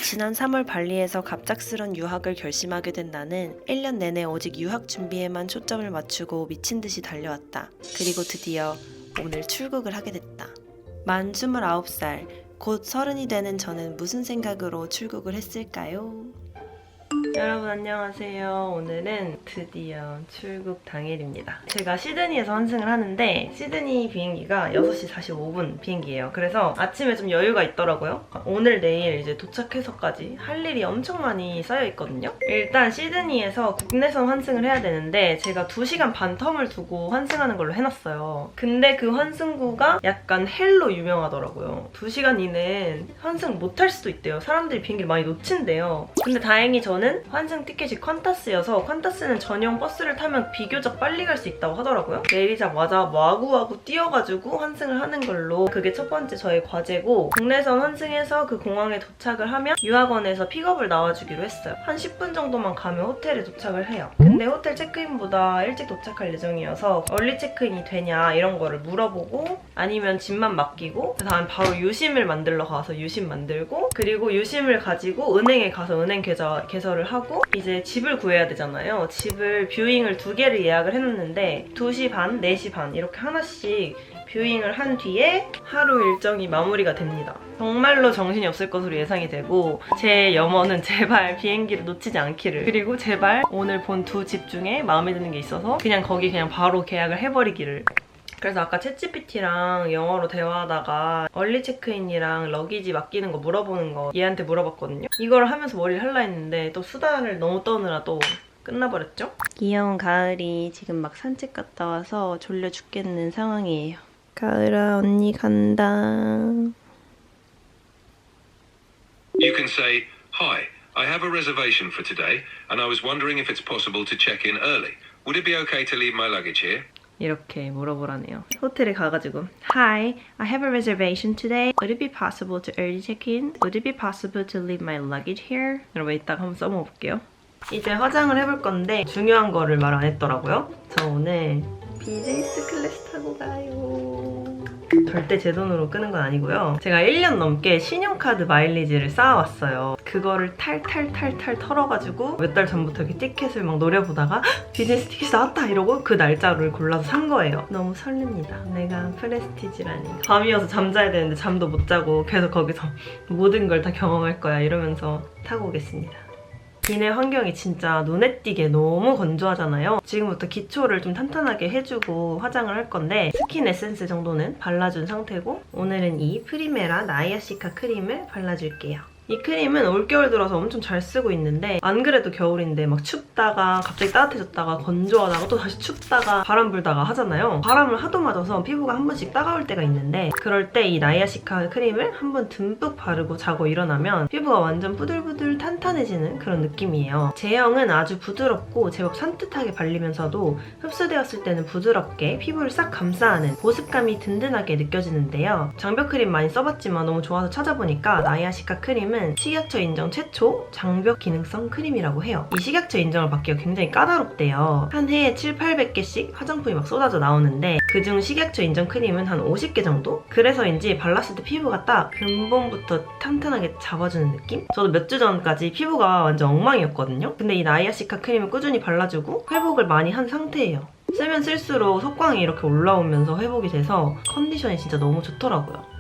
지난 3월 발리에서 갑작스런 유학을 결심하게 된 나는 1년 내내 오직 유학 준비에만 초점을 맞추고 미친 듯이 달려왔다. 그리고 드디어 오늘 출국을 하게 됐다. 만 29살, 곧 30이 되는 저는 무슨 생각으로 출국을 했을까요? 여러분 안녕하세요. 오늘은 드디어 출국 당일입니다. 제가 시드니에서 환승을 하는데 시드니 비행기가 6시 45분 비행기예요. 그래서 아침에 좀 여유가 있더라고요. 오늘 내일 이제 도착해서까지 할 일이 엄청 많이 쌓여있거든요. 일단 시드니에서 국내선 환승을 해야 되는데 제가 2시간 반 텀을 두고 환승하는 걸로 해놨어요. 근데 그 환승구가 약간 헬로 유명하더라고요. 2시간 이내엔 환승 못할 수도 있대요. 사람들이 비행기를 많이 놓친대요. 근데 다행히 저는 환승 티켓이 퀀타스여서 퀀타스는 전용 버스를 타면 비교적 빨리 갈 수 있다고 하더라고요. 내리자마자 마구마구 뛰어가지고 환승을 하는 걸로 그게 첫 번째 저의 과제고 국내선 환승해서 그 공항에 도착을 하면 유학원에서 픽업을 나와주기로 했어요. 한 10분 정도만 가면 호텔에 도착을 해요. 근데 호텔 체크인보다 일찍 도착할 예정이어서 얼리 체크인이 되냐 이런 거를 물어보고 아니면 짐만 맡기고 그 다음 바로 유심을 만들러 가서 유심 만들고 그리고 유심을 가지고 은행에 가서 은행 개설을 하고 이제 집을 구해야 되잖아요. 집을 뷰잉을 2개를 예약을 해놨는데 2시 반, 4시 반 이렇게 하나씩 뷰잉을 한 뒤에 하루 일정이 마무리가 됩니다. 정말로 정신이 없을 것으로 예상이 되고 제 염원은 제발 비행기를 놓치지 않기를 그리고 제발 오늘 본 2집 중에 마음에 드는 게 있어서 그냥 거기 그냥 바로 계약을 해버리기를. 그래서 아까 챗GPT랑 영어로 대화하다가 얼리 체크인이랑 러기지 맡기는 거 물어보는 거 얘한테 물어봤거든요. 이걸 하면서 머리를 할라 했는데 또 수다를 너무 떠느라 또 끝나버렸죠? 귀여운 가을이 지금 막 산책 갔다 와서 졸려 죽겠는 상황이에요. 가을아 언니 간다. You can say, "Hi, I have a reservation for today and I was wondering if it's possible to check in early. Would it be okay to leave my luggage here?" 이렇게 물어보라네요. 호텔에 가가지고 Hi, I have a reservation today. Would it be possible to early check in? Would it be possible to leave my luggage here? 여러분 이따가 한번 써먹어볼게요. 이제 화장을 해볼 건데 중요한 거를 말 안 했더라고요. 저 오늘 비즈니스 클래스 타고 가요. 절대 제 돈으로 끄는 건 아니고요. 제가 1년 넘게 신용카드 마일리지를 쌓아왔어요. 그거를 탈탈탈탈 털어가지고 몇 달 전부터 이렇게 티켓을 막 노려보다가 비즈니스 티켓이 나왔다 이러고 그 날짜를 골라서 산 거예요. 너무 설렙니다. 내가 프레스티지라니. 밤이어서 잠자야 되는데 잠도 못 자고 계속 거기서 모든 걸 다 경험할 거야 이러면서 타고 오겠습니다. 기내 환경이 진짜 눈에 띄게 너무 건조하잖아요. 지금부터 기초를 좀 탄탄하게 해주고 화장을 할 건데 스킨 에센스 정도는 발라준 상태고 오늘은 이 프리메라 나이아시카 크림을 발라줄게요. 이 크림은 올겨울 들어서 엄청 잘 쓰고 있는데 안 그래도 겨울인데 막 춥다가 갑자기 따뜻해졌다가 건조하다가 또 다시 춥다가 바람 불다가 하잖아요. 바람을 하도 맞아서 피부가 한 번씩 따가울 때가 있는데 그럴 때 이 나이아시카 크림을 한 번 듬뿍 바르고 자고 일어나면 피부가 완전 부들부들 탄탄해지는 그런 느낌이에요. 제형은 아주 부드럽고 제법 산뜻하게 발리면서도 흡수되었을 때는 부드럽게 피부를 싹 감싸는 보습감이 든든하게 느껴지는데요. 장벽 크림 많이 써봤지만 너무 좋아서 찾아보니까 나이아시카 크림은 식약처 인정 최초 장벽 기능성 크림이라고 해요. 이 식약처 인정을 받기가 굉장히 까다롭대요. 한 해에 700~800개씩 화장품이 막 쏟아져 나오는데 그중 식약처 인정 크림은 한 50개 정도? 그래서인지 발랐을 때 피부가 딱 근본부터 탄탄하게 잡아주는 느낌? 저도 몇 주 전까지 피부가 완전 엉망이었거든요. 근데 이 나이아시카 크림을 꾸준히 발라주고 회복을 많이 한 상태예요. 쓰면 쓸수록 속광이 이렇게 올라오면서 회복이 돼서 컨디션이 진짜 너무 좋더라고요.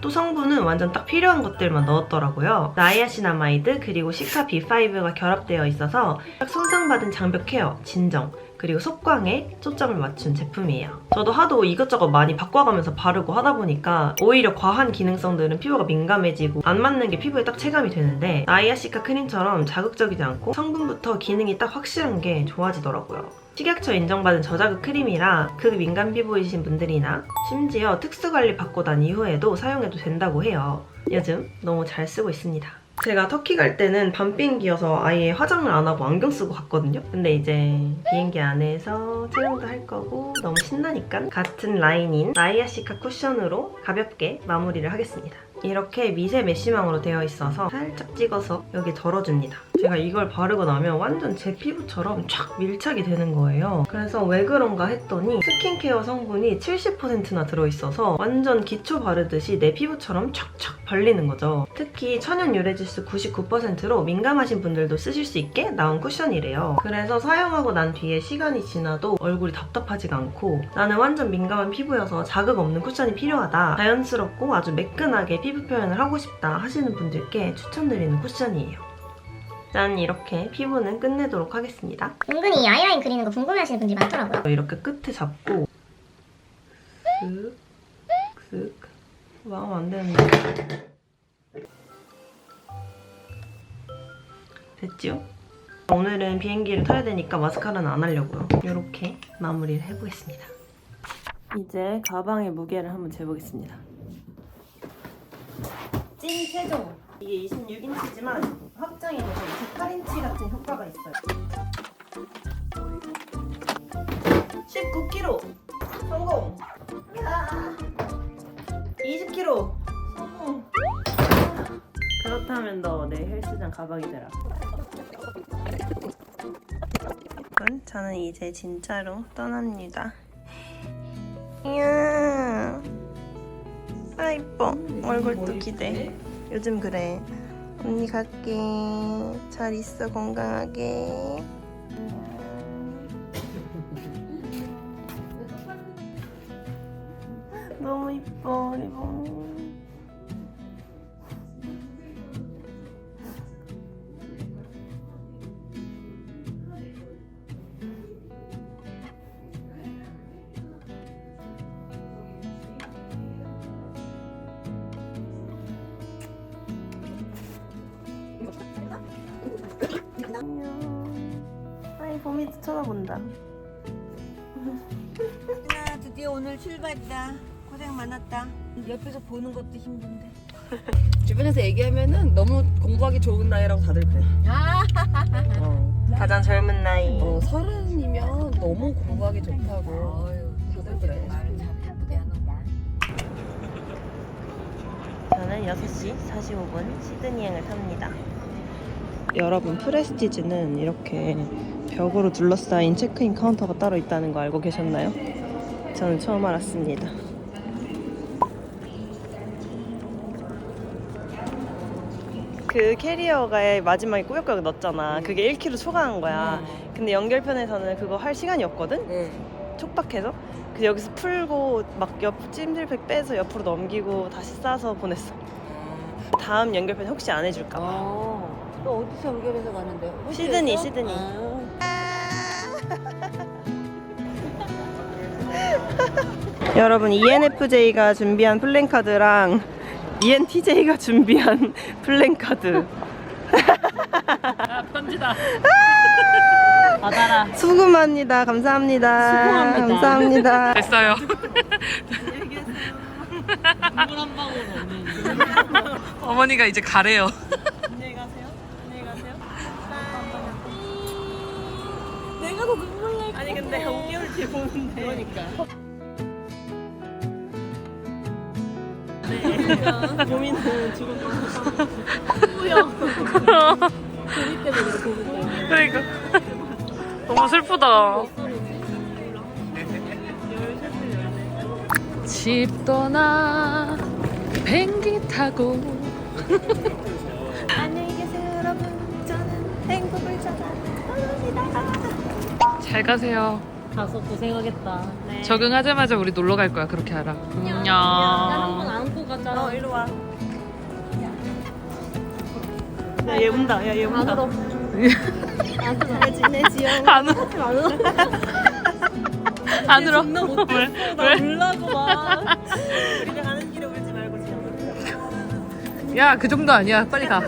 또 성분은 완전 딱 필요한 것들만 넣었더라고요. 나이아시나마이드 그리고 시카 B5가 결합되어 있어서 딱 손상받은 장벽 케어, 진정, 그리고 속광에 초점을 맞춘 제품이에요. 저도 하도 이것저것 많이 바꿔가면서 바르고 하다 보니까 오히려 과한 기능성들은 피부가 민감해지고 안 맞는 게 피부에 딱 체감이 되는데 나이아시카 크림처럼 자극적이지 않고 성분부터 기능이 딱 확실한 게 좋아지더라고요. 식약처 인정받은 저자극 크림이라 극민감 피부이신 분들이나 심지어 특수관리 받고 난 이후에도 사용해도 된다고 해요. 요즘 너무 잘 쓰고 있습니다. 제가 터키 갈 때는 밤 비행기여서 아예 화장을 안 하고 안경 쓰고 갔거든요. 근데 이제 비행기 안에서 촬영도 할 거고 너무 신나니까 같은 라인인 나이아시카 쿠션으로 가볍게 마무리를 하겠습니다. 이렇게 미세 메쉬망으로 되어 있어서 살짝 찍어서 여기 덜어줍니다. 제가 이걸 바르고 나면 완전 제 피부처럼 촥 밀착이 되는 거예요. 그래서 왜 그런가 했더니 스킨케어 성분이 70%나 들어있어서 완전 기초 바르듯이 내 피부처럼 촥촥 발리는 거죠. 특히 천연 유래지수 99%로 민감하신 분들도 쓰실 수 있게 나온 쿠션이래요. 그래서 사용하고 난 뒤에 시간이 지나도 얼굴이 답답하지가 않고 나는 완전 민감한 피부여서 자극 없는 쿠션이 필요하다. 자연스럽고 아주 매끈하게 피부 표현을 하고 싶다 하시는 분들께 추천드리는 쿠션이에요. 짠, 이렇게 피부는 끝내도록 하겠습니다. 은근히 아이라인 그리는 거 궁금해하시는 분들이 많더라고요. 이렇게 끝에 잡고 슥, 슥. 마음 안 되는데. 됐죠? 오늘은 비행기를 타야 되니까 마스카라는 안 하려고요. 이렇게 마무리를 해보겠습니다. 이제 가방의 무게를 한번 재보겠습니다. 찐 체중! 이게 26인치지만 확장이 돼서 28인치 같은 효과가 있어요. 19kg! 성공! 20kg! 성공! 그렇다면 너 내 헬스장 가방이 되라. 저는 이제 진짜로 떠납니다. 이야, 아 이뻐. 얼굴도 기대. 요즘 그래. 언니 갈게. 잘 있어, 건강하게. 너무 이뻐, 이거. 아이, 봄이도 쳐다본다. 나 드디어 오늘 출발이다. 고생 많았다. 옆에서 보는 것도 힘든데. 주변에서 얘기하면은 너무 공부하기 좋은 나이라고 다들 그래. 가장 젊은 나이. 30이면 너무 공부하기 좋다고 다들 그래. 저는 6시 45분 시드니행을 탑니다. 여러분, 프레스티지는 이렇게 벽으로 둘러싸인 체크인 카운터가 따로 있다는 거 알고 계셨나요? 저는 처음 알았습니다. 그 캐리어가 마지막에 꾸역꾸역 넣었잖아. 그게 1kg 초과한 거야. 근데 연결편에서는 그거 할 시간이 없거든? 촉박해서. 그래서 여기서 풀고 막 옆 찜질팩 빼서 옆으로 넘기고 다시 싸서 보냈어. 다음 연결편 혹시 안 해줄까 봐. 또 어디서 연결해서 가는데? 시드니, 호텔에서? 시드니. 여러분, ENFJ가 준비한 플랜카드랑 ENTJ가 준비한 플랜카드. 편지다. 받아라. 수고합니다. 감사합니다. 수고합니다. 감사합니다. 됐어요. 어머니가 이제 가래요. 안녕히 가세요. 안녕히 가세요. 내가 더 눈물 날 아니 근데 5개월 뒤에 보는데. 그러니까. 네. 고민은 지금 그러니까 너무 슬프다. 집 떠나 비행기 타고. 안녕히 계세요, 여러분. 저는 행복을 찾아 떠납니다. 잘 가세요. 가서 고생하겠다. 네. 적응하자마자 우리 놀러 갈 거야. 그렇게 알아. 안녕. 한번 안고 가자. 일로 와. 야, 얘 운다. 야, 얘 운다. 잘 지내지요? 안 울어. 안 울어. 왜? 울라고 막. 우리가 가는 길에 울지 말고 지금. 야, 그 정도 아니야. 빨리 가.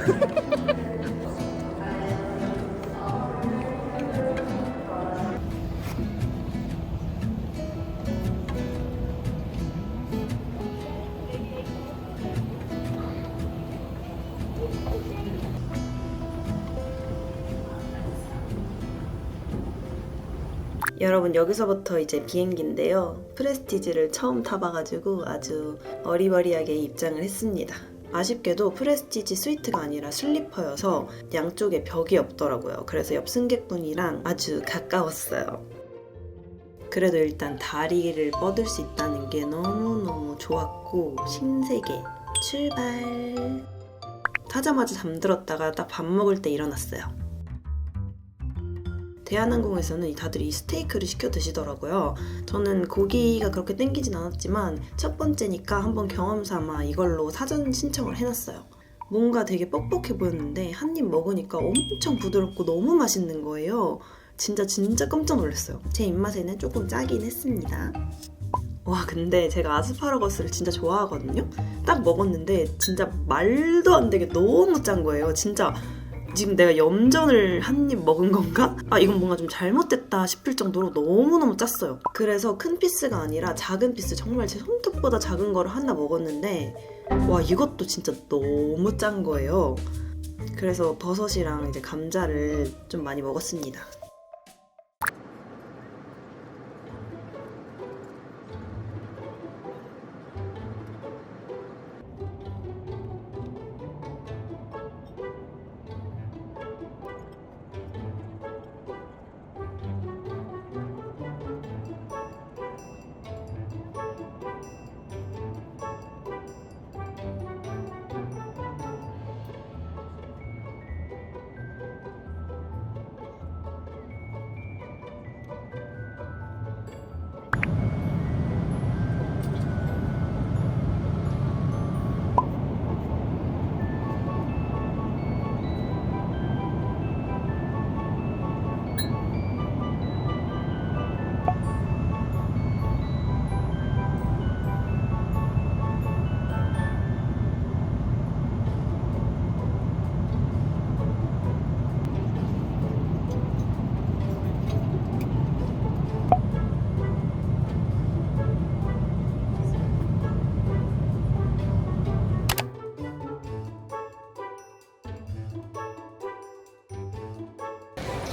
여러분, 여기서부터 이제 비행기인데요. 프레스티지를 처음 타봐가지고 아주 어리버리하게 입장을 했습니다. 아쉽게도 프레스티지 스위트가 아니라 슬리퍼여서 양쪽에 벽이 없더라고요. 그래서 옆 승객분이랑 아주 가까웠어요. 그래도 일단 다리를 뻗을 수 있다는 게 너무너무 좋았고 신세계 출발! 타자마자 잠들었다가 딱 밥 먹을 때 일어났어요. 대한항공에서는 다들 이 스테이크를 시켜 드시더라고요. 저는 고기가 그렇게 땡기진 않았지만 첫 번째니까 한번 경험 삼아 이걸로 사전 신청을 해놨어요. 뭔가 되게 뻑뻑해 보였는데 한 입 먹으니까 엄청 부드럽고 너무 맛있는 거예요. 진짜 깜짝 놀랐어요. 제 입맛에는 조금 짜긴 했습니다. 와, 근데 제가 아스파라거스를 진짜 좋아하거든요? 딱 먹었는데 진짜 말도 안 되게 너무 짠 거예요. 진짜 지금 내가 염전을 한 입 먹은 건가? 이건 뭔가 좀 잘못됐다 싶을 정도로 너무너무 짰어요. 그래서 큰 피스가 아니라 작은 피스, 정말 제 손톱보다 작은 거를 하나 먹었는데 와, 이것도 진짜 너무 짠 거예요. 그래서 버섯이랑 이제 감자를 좀 많이 먹었습니다.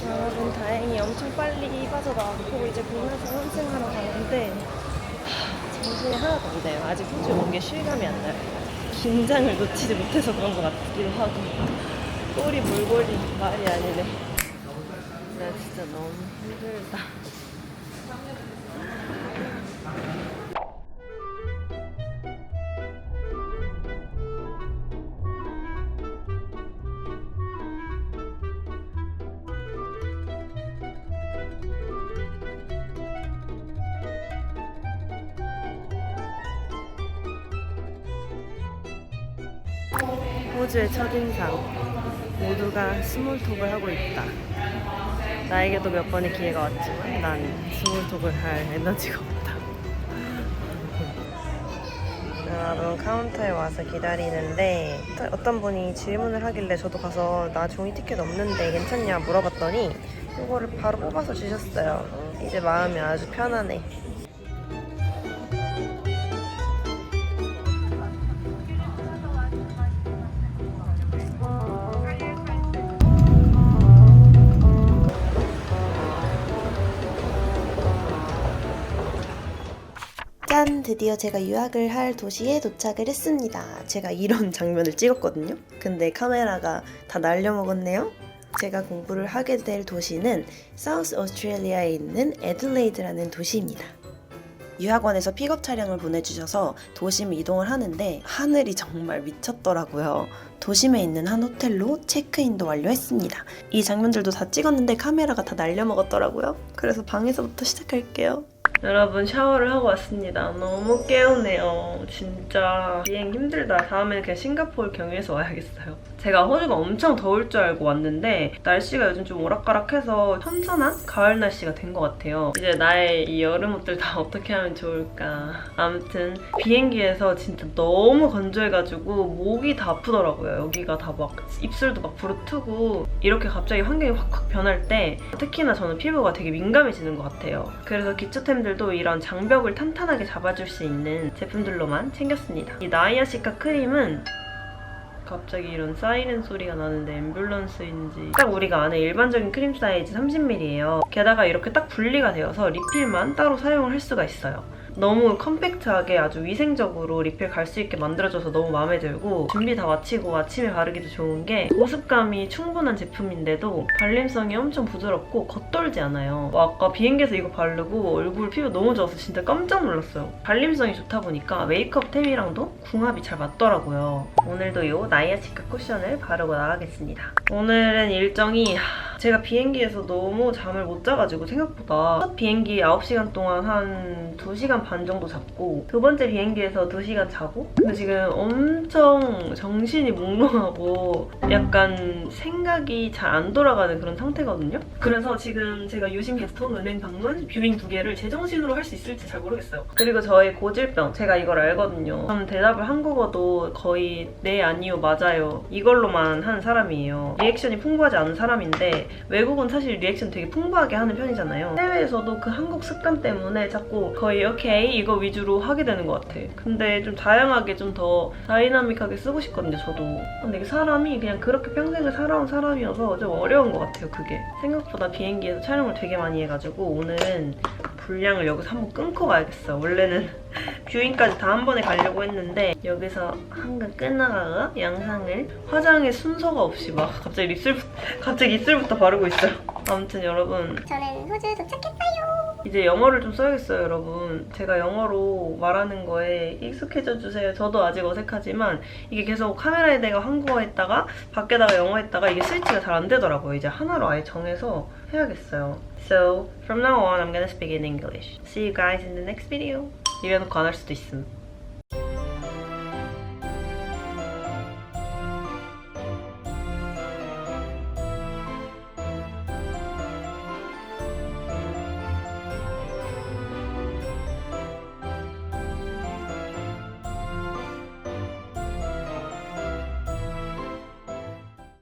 여러분, 다행히 엄청 빨리 빠져나왔고 이제 공항에서 환승하러 가는데 정신이 하나도 안 돼요. 아직 호주 온 게 실감이 안 나요. 긴장을 놓치지 못해서 그런 것 같기도 하고 꼬리 물골이 말이 아니네. 나 진짜 너무 힘들다. 호주의 첫인상, 모두가 스몰톡을 하고 있다. 나에게도 몇 번의 기회가 왔지만 난 스몰톡을 할 에너지가 없다. 여러분, 카운터에 와서 기다리는데 어떤 분이 질문을 하길래 저도 가서 나 종이 티켓 없는데 괜찮냐 물어봤더니 이거를 바로 뽑아서 주셨어요. 이제 마음이 아주 편하네. 짠! 드디어 제가 유학을 할 도시에 도착을 했습니다. 제가 이런 장면을 찍었거든요. 근데 카메라가 다 날려먹었네요. 제가 공부를 하게 될 도시는 사우스 오스트레일리아에 있는 애들레이드라는 도시입니다. 유학원에서 픽업 차량을 보내주셔서 도심 이동을 하는데 하늘이 정말 미쳤더라고요. 도심에 있는 한 호텔로 체크인도 완료했습니다. 이 장면들도 다 찍었는데 카메라가 다 날려먹었더라고요. 그래서 방에서부터 시작할게요. 여러분, 샤워를 하고 왔습니다. 너무 개운해요. 진짜 비행 힘들다. 다음에는 그냥 싱가포르 경유해서 와야겠어요. 제가 호주가 엄청 더울 줄 알고 왔는데 날씨가 요즘 좀 오락가락해서 선선한 가을 날씨가 된 것 같아요. 이제 나의 이 여름 옷들 다 어떻게 하면 좋을까. 아무튼 비행기에서 진짜 너무 건조해가지고 목이 다 아프더라고요. 여기가 다 막 입술도 막 부르트고 이렇게 갑자기 환경이 확 변할 때 특히나 저는 피부가 되게 민감해지는 것 같아요. 그래서 기초템들도 이런 장벽을 탄탄하게 잡아줄 수 있는 제품들로만 챙겼습니다. 이 나이아시카 크림은 갑자기 이런 사이렌 소리가 나는데 앰뷸런스인지 딱 우리가 아는 일반적인 크림 사이즈 30ml예요. 게다가 이렇게 딱 분리가 되어서 리필만 따로 사용을 할 수가 있어요. 너무 컴팩트하게 아주 위생적으로 리필 갈 수 있게 만들어져서 너무 마음에 들고 준비 다 마치고 아침에 바르기도 좋은 게 보습감이 충분한 제품인데도 발림성이 엄청 부드럽고 겉돌지 않아요. 아까 비행기에서 이거 바르고 얼굴 피부 너무 좋아서 진짜 깜짝 놀랐어요. 발림성이 좋다 보니까 메이크업템이랑도 궁합이 잘 맞더라고요. 오늘도 이 나이아 치카 쿠션을 바르고 나가겠습니다. 오늘은 일정이 제가 비행기에서 너무 잠을 못 자가지고 생각보다 첫 비행기 9시간 동안 한 2시간 반 정도 잤고 두 번째 비행기에서 2시간 자고 근데 지금 엄청 정신이 몽롱하고 약간 생각이 잘 안 돌아가는 그런 상태거든요. 그래서 지금 제가 유심 게스트홈 은행 방문 뷰잉 2개를 제정신으로 할 수 있을지 잘 모르겠어요. 그리고 저의 고질병 제가 이걸 알거든요. 저는 대답을 한국어도 거의 네 아니요 맞아요 이걸로만 하는 사람이에요. 리액션이 풍부하지 않은 사람인데 외국은 사실 리액션 되게 풍부하게 하는 편이잖아요. 해외에서도 그 한국 습관 때문에 자꾸 거의 오케이 이거 위주로 하게 되는 것 같아. 근데 좀 다양하게 좀 더 다이나믹하게 쓰고 싶거든요, 저도. 근데 이게 사람이 그냥 그렇게 평생을 살아온 사람이어서 좀 어려운 것 같아요, 그게. 생각보다 비행기에서 촬영을 되게 많이 해가지고 오늘은 분량을 여기서 한번 끊고 가야겠어요. 원래는 뷰잉까지 다 한 번에 가려고 했는데 여기서 한근 끊어가가 영상을 화장의 순서가 없이 막 갑자기 입술부터 바르고 있어요. 아무튼 여러분 저는 호주 도착했어요. 이제 영어를 좀 써야겠어요, 여러분. 제가 영어로 말하는 거에 익숙해져 주세요. 저도 아직 어색하지만 이게 계속 카메라에 내가 한국어 했다가 밖에다가 영어 했다가 이게 스위치가 잘 안 되더라고요. 이제 하나로 아예 정해서 해야겠어요. So, from now on, I'm gonna speak in English. See you guys in the next video. 이래놓고 안 할 수도 있음.